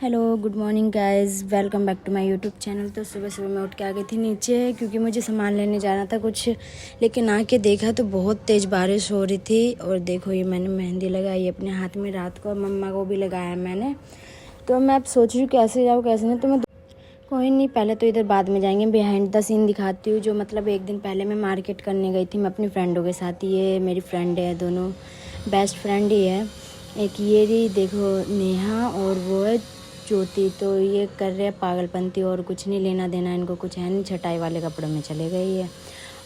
Hello good morning guys, welcome back to my YouTube channel. तो सुबह सुबह मैं उठ के आ गई थी नीचे क्योंकि मुझे सामान लेने जाना था कुछ, लेकिन आके देखा तो बहुत तेज़ बारिश हो रही थी। और देखो ये मैंने मेहंदी लगाई अपने हाथ में रात को, और मम्मा को भी लगाया मैंने। तो मैं अब सोच रही हूँ कैसे जाऊँ कैसे नहीं। तो मैं कोई नहीं, पहले तो इधर बाद में जाएंगे, बिहाइंड द सीन दिखाती हूँ। जो मतलब एक दिन पहले मैं मार्केट करने गई थी मैं अपनी फ्रेंडों के साथ। ये मेरी फ्रेंड है, दोनों बेस्ट फ्रेंड ही है। एक ये रही देखो नेहा, और वो है ज्योति। तो ये कर रहे हैं पागलपंती, और कुछ नहीं लेना देना इनको, कुछ है नहीं, छटाई वाले कपड़ों में चले गई है।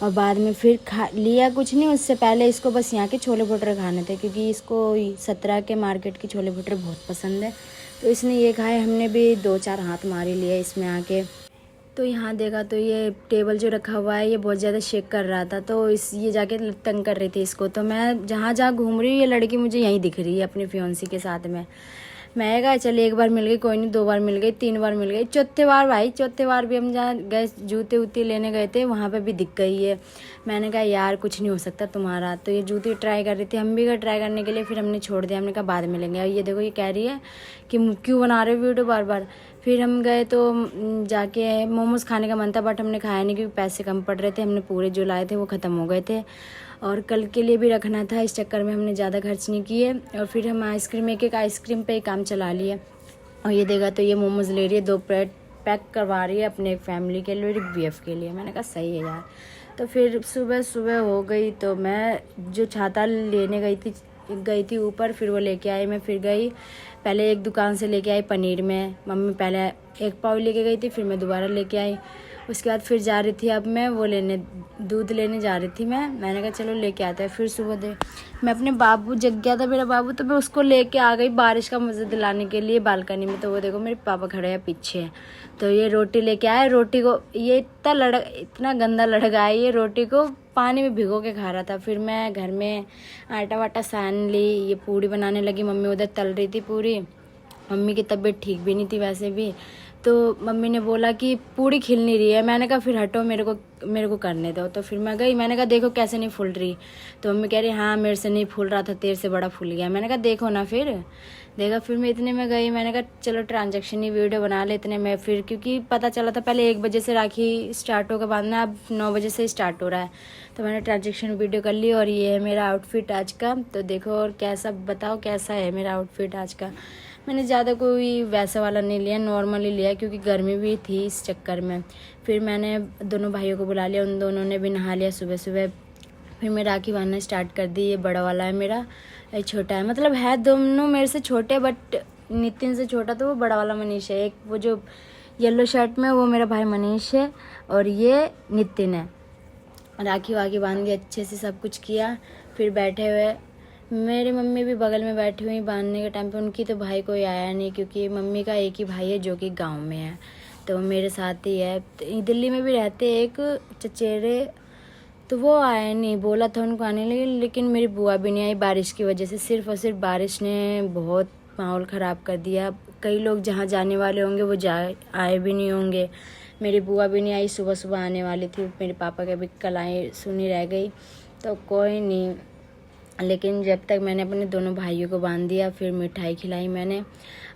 और बाद में फिर खा लिया कुछ नहीं, उससे पहले इसको बस यहाँ के छोले भटूरे खाने थे क्योंकि इसको 17 के मार्केट के छोले भटूरे बहुत पसंद है। तो इसने ये खाए, हमने भी 2-4 हाथ मार ही लिए इसमें आके। तो यहाँ देखा तो ये टेबल जो रखा हुआ है ये बहुत ज़्यादा शेक कर रहा था, तो ये जाके तंग कर रही थी इसको। तो मैं जहाँ जहाँ घूम रही हूँ ये लड़की मुझे यहीं दिख रही है अपनी फियोंसी के साथ में। मैं कहा चल एक बार मिल गई, कोई नहीं, 2 बार मिल गई, 3 बार मिल गई, चौथे बार भाई चौथे बार भी हम जहाँ गए जूते वूते लेने गए थे वहाँ पे भी दिख गई है। मैंने कहा यार कुछ नहीं हो सकता तुम्हारा। तो ये जूते ट्राई कर रही थी, हम भी गए ट्राई करने के लिए, फिर हमने छोड़ दिया, हमने कहा बाद में लेंगे। और ये देखो ये कह रही है कि क्यों बना रहे हो वीडियो बार बार। फिर हम गए तो जाके मोमोज़ खाने का मन था, बट हमने खाया नहीं क्योंकि पैसे कम पड़ रहे थे। हमने पूरे जो लाए थे वो ख़त्म हो गए थे, और कल के लिए भी रखना था, इस चक्कर में हमने ज़्यादा खर्च नहीं किए। और फिर हम एक आइसक्रीम पे ही काम चला लिए। और ये देखा तो ये मोमोज़ ले रही है, 2 प्लेट पैक करवा रही है अपने फैमिली के लिए और एक BF के लिए। मैंने कहा सही है यार। तो फिर सुबह सुबह हो गई, तो मैं जो छाता लेने गई थी ऊपर, फिर वो लेके आई। मैं फिर गई, पहले एक दुकान से लेके आई पनीर में, मम्मी पहले 1 पाव लेके गई थी, फिर मैं दोबारा लेके आई। उसके बाद फिर जा रही थी, अब मैं वो दूध लेने जा रही थी मैंने कहा चलो लेके आते हैं। फिर सुबह मैं अपने बाबू जग गया था मेरा बाबू, तो मैं उसको लेके आ गई बारिश का मज़ा दिलाने के लिए बालकनी में। तो वो देखो मेरे पापा खड़े हैं पीछे। तो ये रोटी लेके आए, रोटी को ये इतना गंदा लड़का है, ये रोटी को पानी में भिगो के खा रहा था। फिर मैं घर में आटा वाटा सान ली, ये पूड़ी बनाने लगी, मम्मी उधर तल रही थी पूरी। मम्मी की तबीयत ठीक भी नहीं थी वैसे भी, तो मम्मी ने बोला कि पूड़ी खिल नहीं रही है। मैंने कहा फिर हटो, मेरे को करने दो। तो फिर मैं गई, मैंने कहा देखो कैसे नहीं फूल रही। तो मम्मी कह रही हाँ मेरे से नहीं फूल रहा था, तेरे से बड़ा फूल गया। मैंने कहा देखो ना, फिर देखा। फिर मैं इतने में गई, मैंने कहा चलो ट्रांजेक्शन ही वीडियो बना ले। इतने में फिर क्योंकि पता चला था पहले 1 बजे से राखी स्टार्ट होकर बाद में अब 9 बजे से स्टार्ट हो रहा है। तो मैंने ट्रांजेक्शन वीडियो कर ली, और ये है मेरा आउटफिट आज का। तो देखो और कैसा बताओ कैसा है मेरा आउटफिट आज का। मैंने ज़्यादा कोई वैसा वाला नहीं लिया, नॉर्मल ही लिया क्योंकि गर्मी भी थी इस चक्कर में। फिर मैंने दोनों भाइयों को बुला लिया, उन दोनों ने भी नहा लिया सुबह सुबह। फिर मैं राखी बांधना स्टार्ट कर दी। ये बड़ा वाला है मेरा, ये छोटा है, मतलब है दोनों मेरे से छोटे, बट नितिन से छोटा तो वो बड़ा वाला मनीष है। एक वो जो येलो शर्ट में वो मेरा भाई मनीष है, और ये नितिन है। राखी वाखी बांध दी अच्छे से, सब कुछ किया। फिर बैठे हुए, मेरी मम्मी भी बगल में बैठी हुई बांधने के टाइम पे। उनकी तो भाई कोई आया नहीं क्योंकि मम्मी का एक ही भाई है जो कि गांव में है, तो मेरे साथ ही है। तो दिल्ली में भी रहते एक चचेरे, तो वो आए नहीं, बोला था उनको आने लगे, लेकिन मेरी बुआ भी नहीं आई बारिश की वजह से। सिर्फ और सिर्फ बारिश ने बहुत माहौल ख़राब कर दिया। कई लोग जहाँ जाने वाले होंगे वो आए भी नहीं होंगे। मेरी बुआ भी नहीं आई, सुबह सुबह आने वाली थी। मेरे पापा के भी कल आई सुनी रह गई, तो कोई नहीं। लेकिन जब तक मैंने अपने दोनों भाइयों को बांध दिया, फिर मिठाई खिलाई मैंने।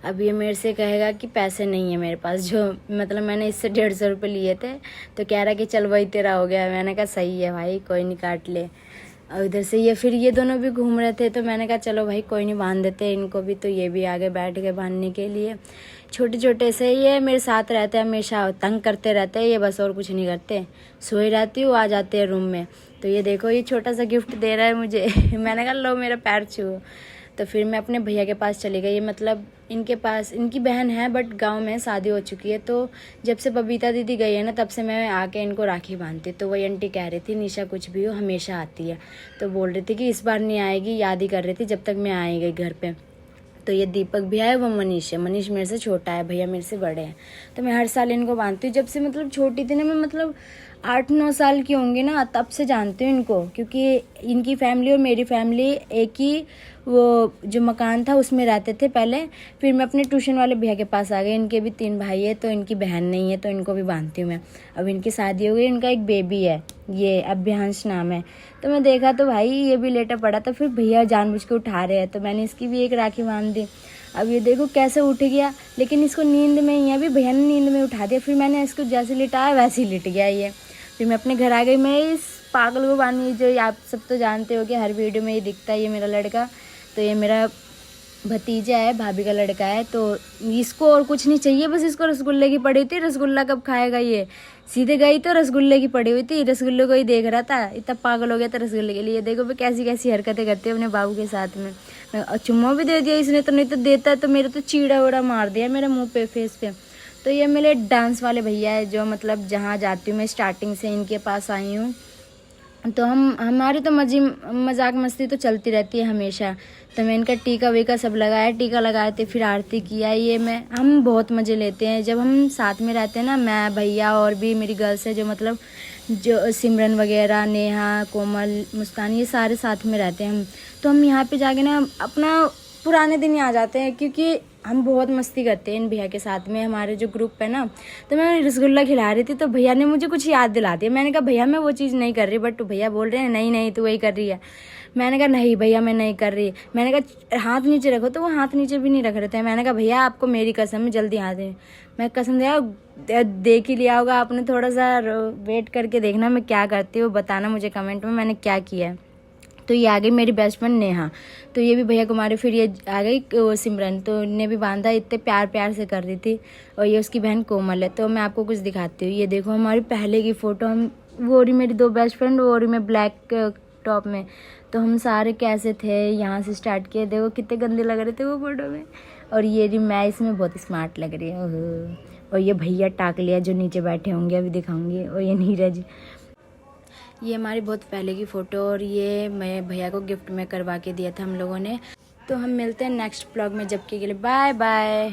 अब ये मेरे से कहेगा कि पैसे नहीं है मेरे पास, जो मतलब मैंने इससे 150 रुपये लिए थे। तो कह रहा कि चल वही तेरा हो गया। मैंने कहा सही है भाई, कोई नहीं, काट ले। और इधर से ये दोनों भी घूम रहे थे, तो मैंने कहा चलो भाई कोई नहीं, बांध देते इनको भी। तो ये भी आगे बैठ गए बांधने के लिए। छोटे छोटे से ये मेरे साथ रहते हैं, हमेशा तंग करते रहते हैं ये, बस और कुछ नहीं करते। सोई रहती हूँ, आ जाते हैं रूम में। तो ये देखो ये छोटा सा गिफ्ट दे रहा है मुझे मैंने कहा लो मेरा पैर छुओ। तो फिर मैं अपने भैया के पास चली गई, मतलब इनके पास, इनकी बहन है बट गांव में शादी हो चुकी है। तो जब से बबीता दीदी गई है ना, तब से मैं आके इनको राखी बांधती। तो वही आंटी कह रही थी निशा कुछ भी हो हमेशा आती है, तो बोल रही थी कि इस बार नहीं आएगी, याद ही कर रही थी जब तक मैं आई गई घर पे। तो ये दीपक भी है, वो मनीष है। मनीष मेरे से छोटा है, भैया मेरे से बड़े हैं। तो मैं हर साल इनको बांधती हूँ, जब से मतलब छोटी थी ना मैं, मतलब 8-9 साल की होंगी ना, तब से जानती हूँ इनको। क्योंकि इनकी फैमिली और मेरी फैमिली एक ही वो जो मकान था उसमें रहते थे पहले। फिर मैं अपने ट्यूशन वाले भैया के पास आ गई। इनके भी 3 भाई है, तो इनकी बहन नहीं है, तो इनको भी बांधती हूँ मैं। अब इनकी शादी हो गई, इनका एक बेबी है, ये अभ्यांश नाम है। तो मैं देखा तो भाई ये भी लेटा पड़ा था, फिर भैया जानबूझ के उठा रहे हैं, तो मैंने इसकी भी एक राखी बांध दी। अब ये देखो कैसे उठ गया, लेकिन इसको नींद में ही अभी भैया ने नींद में उठा दिया। फिर मैंने इसको जैसे लिटाया वैसे ही लिट गया ये। फिर मैं अपने घर आ गई। मैं इस पागल को बानी, जो आप सब तो जानते हो कि हर वीडियो में ये दिखता है, ये मेरा लड़का। तो ये मेरा भतीजा है, भाभी का लड़का है। तो इसको और कुछ नहीं चाहिए, बस इसको रसगुल्ले की पड़ी थी। रसगुल्ला कब खाएगा ये, सीधे गई तो रसगुल्ले की पड़ी हुई थी, रसगुल्ले को ही देख रहा था। इतना पागल हो गया था रसगुल्ले के लिए। देखो भी कैसी कैसी हरकतें करती है अपने बाबू के साथ में। चुम्मा भी दे दिया इसने, तो नहीं तो देता है तो मेरा तो चीड़ा उड़ा मार दिया मेरे मुँह पे, फेस पे। तो ये मेरे डांस वाले भैया है, जो मतलब जहाँ जाती हूँ मैं स्टार्टिंग से इनके पास आई हूँ। तो हमारी तो मजाक मस्ती तो चलती रहती है हमेशा। तो मैं इनका टीका वीका सब लगाया, टीका लगाए थे, फिर आरती किया। ये हम बहुत मज़े लेते हैं जब हम साथ में रहते हैं ना, मैं भैया और भी मेरी गर्ल्स है, जो मतलब जो सिमरन वगैरह, नेहा, कोमल, मुस्कान, ये सारे साथ में रहते हैं हम। तो हम यहाँ पे जाके ना अपना पुराने दिन ही आ जाते हैं, क्योंकि हम बहुत मस्ती करते हैं इन भैया के साथ में। हमारे जो ग्रुप है ना, तो मैं रसगुल्ला खिला रही थी तो भैया ने मुझे कुछ याद दिला दिया। मैंने कहा भैया मैं वो चीज़ नहीं कर रही, बट भैया बोल रहे हैं नहीं नहीं तू वही कर रही है। मैंने कहा नहीं भैया मैं नहीं कर रही। मैंने कहा हाथ नीचे रखो, तो वो हाथ नीचे भी नहीं रख रहे थे। मैंने कहा भैया आपको मेरी कसम है, जल्दी हाथ दे। मैं कसम दिया, देख ही लिया होगा आपने। थोड़ा सा वेट करके देखना मैं क्या करती हूँ, बताना मुझे कमेंट में मैंने क्या किया है। तो ये आ गई मेरी बेस्ट फ्रेंड नेहा, तो ये भी भैया कुमारी। फिर ये आ गई सिमरन, तो इन्हें भी बांधा, इतने प्यार प्यार से कर रही थी। और ये उसकी बहन कोमल है। तो मैं आपको कुछ दिखाती हूँ। ये देखो हमारी पहले की फ़ोटो, हम वो रही मेरी दो बेस्ट फ्रेंड, वो रही मैं ब्लैक टॉप में। तो हम सारे कैसे थे, यहाँ से स्टार्ट किए। देखो कितने गंदे लग रहे थे वो फ़ोटो में। और ये रही मैं, इसमें बहुत स्मार्ट लग रही है। ओहो। और ये भैया टाक लिया जो नीचे बैठे होंगे, अभी दिखाऊंगी। और ये नीरज, ये हमारी बहुत पहले की फ़ोटो। और ये मैं भैया को गिफ्ट में करवा के दिया था हम लोगों ने। तो हम मिलते हैं नेक्स्ट ब्लॉग में, जब के लिए बाय बाय।